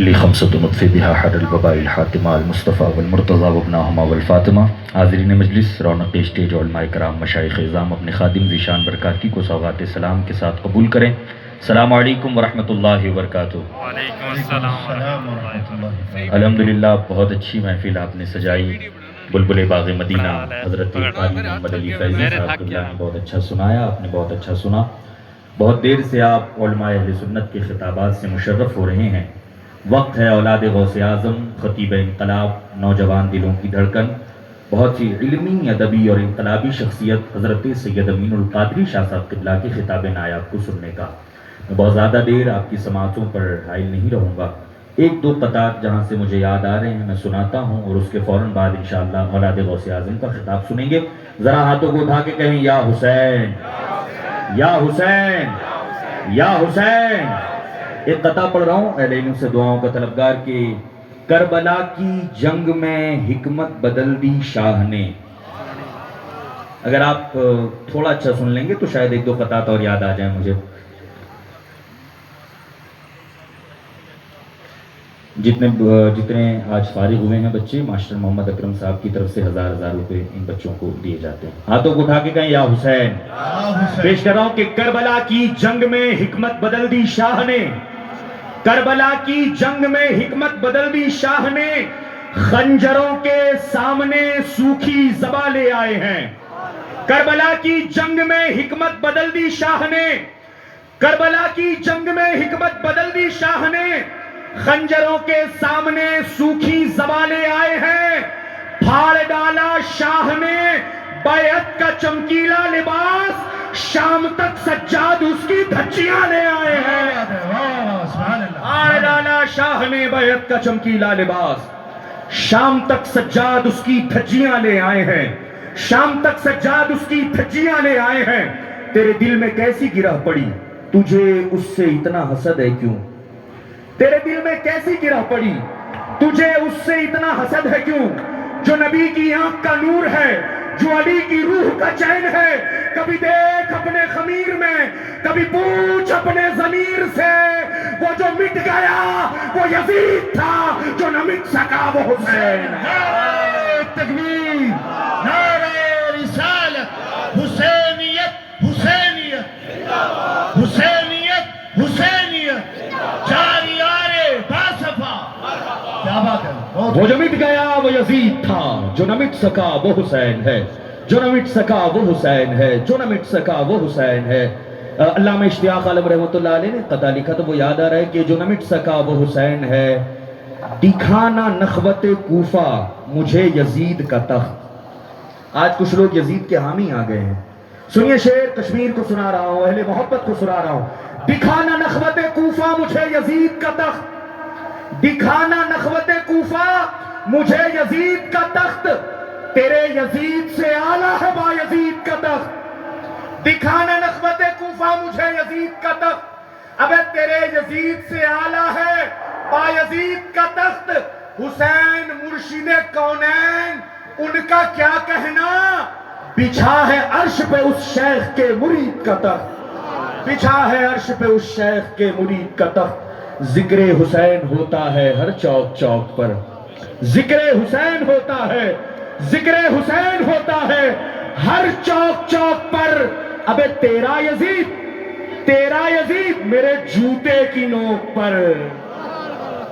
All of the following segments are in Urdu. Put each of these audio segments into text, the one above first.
خمسة نطفی بها حر الوباء الحاتمہ المصطفیٰ والمرتضیٰ وابناہما والفاطمہ۔ حاضرین مجلس، رونق اسٹیج، علماء کرام، مشائخ اعظام اپنے خادم ذیشان برکاتی کو سوغات سلام کے ساتھ قبول کریں۔ السلام علیکم ورحمۃ اللہ وبرکاتہ۔ وعلیکم السلام ورحمۃ اللہ۔ الحمدللہ بہت اچھی محفل آپ نے سجائی۔ بلبل باغ مدینہ حضرت قاری محمد علی فیضی صاحب قبلہ نے بہت اچھا سنایا، آپ نے بہت اچھا سنا۔ بہت دیر سے آپ علماء اہل سنت کے خطابات سے مشرف ہو رہے ہیں۔ وقت ہے اولاد غوث اعظم، خطیب انقلاب، نوجوان دلوں کی دھڑکن، بہت سی علمی، ادبی اور انقلابی شخصیت حضرت سید امین القادری شاہ صاحب قبلہ کے خطاب نایاب کو سننے کا۔ میں بہت زیادہ دیر آپ کی سماعتوں پر حائل نہیں رہوں گا۔ ایک دو قطعات جہاں سے مجھے یاد آ رہے ہیں میں سناتا ہوں، اور اس کے فوراً بعد انشاءاللہ اولاد غوث اعظم کا خطاب سنیں گے۔ ذرا ہاتھوں کو اٹھا کے کہیں یا حسین، یا حسین، یا حسین۔ ایک قطعہ پڑھ رہا ہوں، اہل علم سے دعاؤں کا طلبگار کہ کربلا کی جنگ میں حکمت بدل دی شاہ نے۔ اگر آپ تھوڑا اچھا سن لیں گے تو شاید ایک دو قطعات اور یاد آ جائیں مجھے۔ جتنے آج فارغ ہوئے ہیں بچے، ماسٹر محمد اکرم صاحب کی طرف سے 1000 روپے ان بچوں کو دیے جاتے ہیں۔ ہاتھوں کو اٹھا کے کہیں یا حسین۔ پیش کر رہا ہوں کہ کربلا کی جنگ میں حکمت بدل دی شاہ نے، کربلا کی جنگ میں حکمت بدل دی شاہ نے، خنجروں کے سامنے سوکھی زباں لے آئے ہیں۔ کربلا کی جنگ میں حکمت بدل دی شاہ نے، کربلا کی جنگ میں حکمت بدل دی شاہ نے، خنجروں کے سامنے سوکھی زباں لے آئے ہیں۔ پھاڑ ڈالا شاہ نے بیعت کا چمکیلا لباس، شام تک سجاد اس کی دھجیاں لے آئے ہیں۔ پھاڑ ڈالا شاہ نے بیعت کا چمکیلا لباس، شام تک سجاد اس کی دھجیاں لے آئے ہیں، شام تک سجاد اس کی دھجیاں لے آئے ہیں۔ تیرے دل میں کیسی گرہ پڑی، تجھے اس سے اتنا حسد ہے کیوں؟ تیرے دل میں کیسی گرہ پڑی، تجھے اس سے اتنا حسد ہے کیوں؟ جو نبی کی آنکھ کا نور ہے، جو علی کی روح کا چین ہے، کبھی دیکھ اپنے خمیر میں، کبھی پوچھ اپنے ضمیر سے، وہ جو مٹ گیا وہ یزید تھا، جو نہ مٹ سکا وہ حسین۔ نعرہ تکبیر، نعرہ رسالت، حسینیت، حسینیت، حسینیت، حسینیت، جاری آرے باصفا۔ کیا بات ہے! وہ جو مٹ گیا وہ یزید تھا، جو نہ مٹ سکا وہ حسین ہے، جو نہ مٹ سکا وہ حسین ہے، جو نہ مٹ سکا وہ حسین ہے۔ علامہ اشتیاق عالم رحمۃ اللہ علیہ نے قطعہ لکھا تو وہ یاد آ رہا ہے کہ جو نہ مٹ سکا وہ حسین ہے، دکھانا نخوت کوفہ مجھے یزید کا تخت۔ آج کچھ لوگ یزید کے حامی آ گئے ہیں۔ سنیے شعر، کشمیر کو سنا رہا ہوں، اہل محبت کو سنا رہا ہوں۔ دکھانا نخوت کوفہ مجھے یزید کا تخت، دکھانا نخوت کوفہ مجھے یزید کا تخت، تیرے یزید سے اعلیٰ ہے با یزید کا تخت۔ دکھانا نخوت کوفہ مجھے یزید کا تخت، ابے تیرے یزید سے اعلیٰ ہے با یزید کا تخت۔ حسین مرشد کونین، ان کا کیا کہنا، بچھا ہے عرش پہ اس شیخ کے مرید کا تخت، بچھا ہے عرش پہ اس شیخ کے مرید کا تخت۔ ذکر حسین ہوتا ہے ہر چوک چوک پر، ذکر حسین ہوتا ہے، ذکر حسین ہوتا ہے ہر چوک چوک پر۔ ابے تیرا یزید، تیرا یزید میرے جوتے کی نوک پر،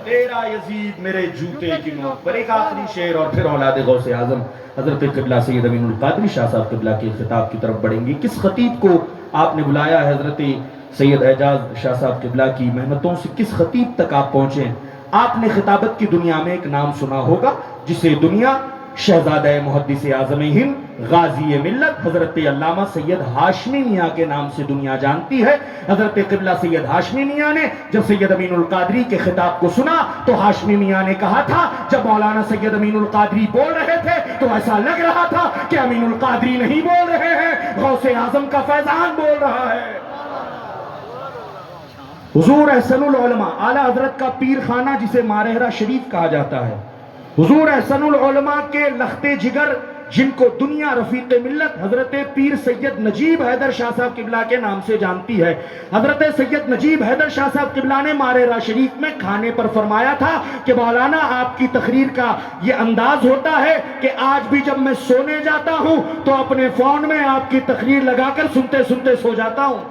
تیرا یزید میرے جوتے کی نوک پر۔ ایک آخری شعر اور پھر اولاد غوث اعظم حضرت قبلہ سید امین القادری شاہ صاحب قبلہ کے خطاب کی طرف بڑھیں گے۔ کس خطیب کو آپ نے بلایا ہے؟ حضرت سید اعجاز شاہ صاحب قبلہ کی محنتوں سے کس خطیب تک آپ پہنچے ہیں؟ آپ نے خطابت کی دنیا میں ایک نام سنا ہوگا جسے دنیا شہزادہ محدث اعظم ہند غازی ملت حضرت علامہ سید ہاشمی میاں کے نام سے دنیا جانتی ہے۔ حضرت قبلہ سید ہاشمی میاں نے جب سید امین القادری کے خطاب کو سنا تو ہاشمی میاں نے کہا تھا، جب مولانا سید امین القادری بول رہے تھے تو ایسا لگ رہا تھا کہ امین القادری نہیں بول رہے ہیں، غوث اعظم کا فیضان بول رہا ہے۔ حضور احسن العلماء، اعلیٰ حضرت کا پیر خانہ جسے مارہرہ شریف کہا جاتا ہے، حضور احسن العلماء کے لخت جگر جن کو دنیا رفیق ملت حضرت پیر سید نجیب حیدر شاہ صاحب قبلہ کے نام سے جانتی ہے. حضرت سید نجیب حیدر شاہ صاحب قبلہ نے مارے شریف میں کھانے پر فرمایا تھا کہ مولانا آپ کی تقریر کا یہ انداز ہوتا ہے کہ آج بھی جب میں سونے جاتا ہوں تو اپنے فون میں آپ کی تقریر لگا کر سنتے سنتے سو جاتا ہوں.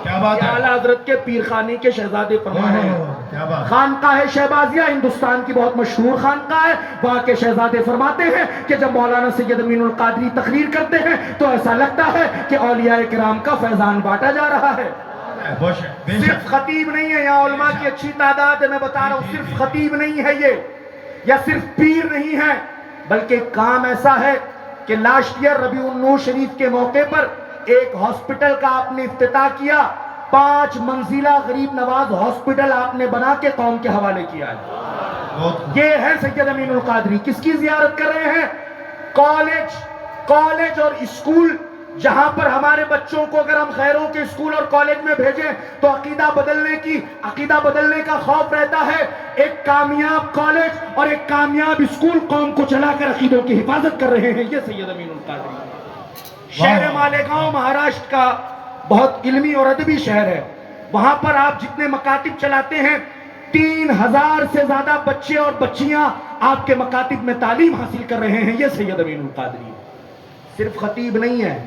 کیا بات ہے. اعلیٰ حضرت کے پیر خانے کے شہزادے فرما رہے ہیں. کیا بات. خانقاہ شہبازیہ ہندوستان کی بہت مشہور خانقاہ ہے. وہاں کے شہزادے فرماتے ہیں کہ جب مولانا سید امین القادری تقریر کرتے ہیں تو ایسا لگتا ہے کہ اولیاء کرام کا فیضان بانٹا جا رہا ہے. صرف خطیب نہیں ہے یہاں، علماء کی اچھی تعداد ہے. میں بتا رہا ہوں صرف خطیب نہیں ہے یہ، یا صرف پیر نہیں ہے، بلکہ کام ایسا ہے کہ لاسٹ ایئر ربیع النور شریف کے موقع پر ایک ہاسپٹل کا آپ نے افتتاح کیا. 5 منزلہ غریب نواز ہاسپٹل آپ نے بنا کے قوم کے حوالے کیا ہے. یہ ہے سید امین القادری. کس کی زیارت کر رہے ہیں؟ کالج اور اسکول، جہاں پر ہمارے بچوں کو اگر ہم خیروں کے اسکول اور کالج میں بھیجیں تو عقیدہ بدلنے کا خوف رہتا ہے. ایک کامیاب کالج اور ایک کامیاب اسکول قوم کو چلا کر عقیدوں کی حفاظت کر رہے ہیں. یہ سید امین القادری. شہر مالیگاؤں مہاراشٹر کا بہت علمی اور ادبی شہر ہے. وہاں پر آپ جتنے مکاتب چلاتے ہیں 3000 سے زیادہ بچے اور بچیاں آپ کے مکاتب میں تعلیم حاصل کر رہے ہیں. یہ سید امین القادری ہے. صرف خطیب نہیں ہے.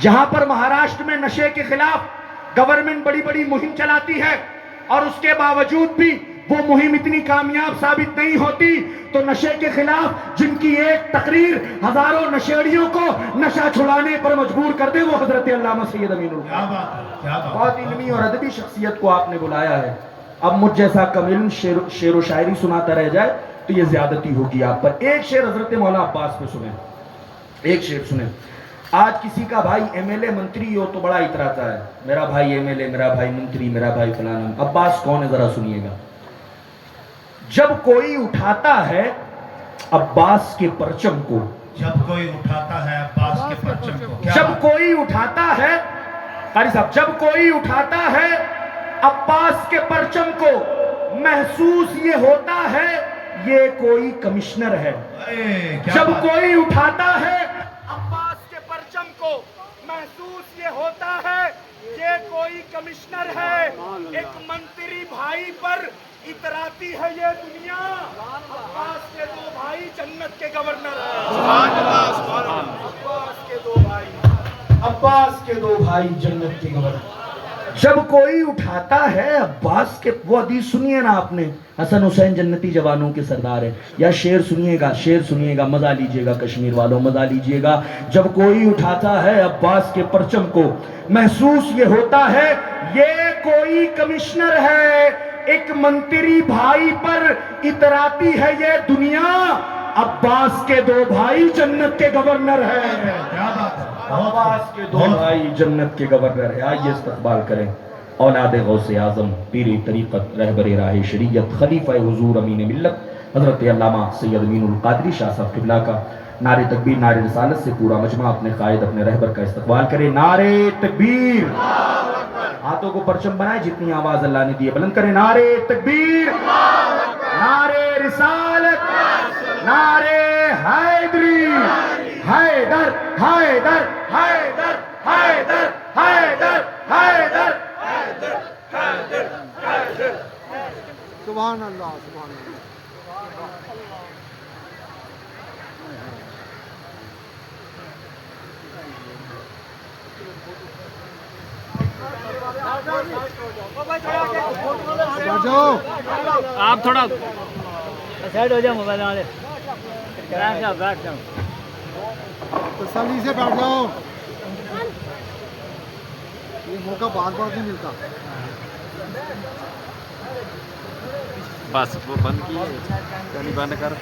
جہاں پر مہاراشٹر میں نشے کے خلاف گورنمنٹ بڑی بڑی مہم چلاتی ہے اور اس کے باوجود بھی وہ مہم اتنی کامیاب ثابت نہیں ہوتی تو نشے کے خلاف جن کی ایک تقریر ہزاروں نشیڑیوں کو نشہ چھڑانے پر مجبور کر دے وہ حضرت علامہ سید امین القادری. بہت علمی اور ادبی شخصیت کو آپ نے بلایا ہے. اب مجھ جیسا کم علم شعر و شاعری سناتا رہ جائے تو یہ زیادتی ہوگی آپ پر. ایک شعر حضرت مولا عباس پہ سنیں. ایک شعر سنیں. آج کسی کا بھائی ایم ایل اے منتری ہو تو بڑا اتراتا ہے، میرا بھائی ایم ایل اے، میرا بھائی منتری، میرا بھائی فلانا. عباس کون ہے ذرا سنیے گا. جب کوئی اٹھاتا ہے عباس کے پرچم کو، جب کوئی اٹھاتا ہے عباس کے پرچم کو، جب کوئی اٹھاتا ہے قاری صاحب، جب کوئی اٹھاتا ہے عباس کے پرچم کو محسوس یہ ہوتا ہے یہ کوئی کمشنر ہے. جب کوئی اٹھاتا ہے عباس کے پرچم کو محسوس یہ ہوتا ہے یہ کوئی کمشنر ہے. ایک منتری بھائی پر اتراتی ہے یہ دنیا. عباس کے 2 بھائی جنت کے گورنر ہیں. عباس کے 2 بھائی جنت کے گورنر. جب کوئی اٹھاتا ہے عباس کے، وہ حدیث سنیے نا آپ نے، حسن حسین جنتی جوانوں کے سردار ہے. یا شعر سنیے گا، مزہ لیجئے گا کشمیر والوں، مزہ لیجئے گا. جب کوئی اٹھاتا ہے عباس کے پرچم کو محسوس یہ ہوتا ہے یہ کوئی کمشنر ہے. ایک منتری بھائی پر اتراتی ہے یہ دنیا. عباس کے 2 بھائی جنت کے گورنر ہیں. عباس کے 2 بھائی جنت کے گورنر ہیں. آئیے استقبال کریں اولاد غوث اعظم، پیر طریقت، رہبر راہ شریعت، خلیفہ حضور امین ملت حضرت علامہ سید امین القادری شاہ صاحب قبلہ کا نعرہ تکبیر، نعرہ رسالت سے پورا مجمع اپنے قائد، اپنے رہبر کا استقبال کرے. نعرہ تکبیر. ہاتھوں کو پرچم بنائے، جتنی آواز اللہ نے دی ہے بلند کریں. نعرہ تکبیر، نعرہ رسالت، نعرہ حیدری. حیدر حیدر حیدر حیدر حیدر حیدر. سبحان اللہ، سبحان اللہ. آپ تھوڑا سائڈ ہو جاؤ، موبائل والے بیٹھ جاؤ. تسلی سے بیٹھ جاؤ، یہ موقع بار بار نہیں ملتا. بس وہ بند کی، بند کر.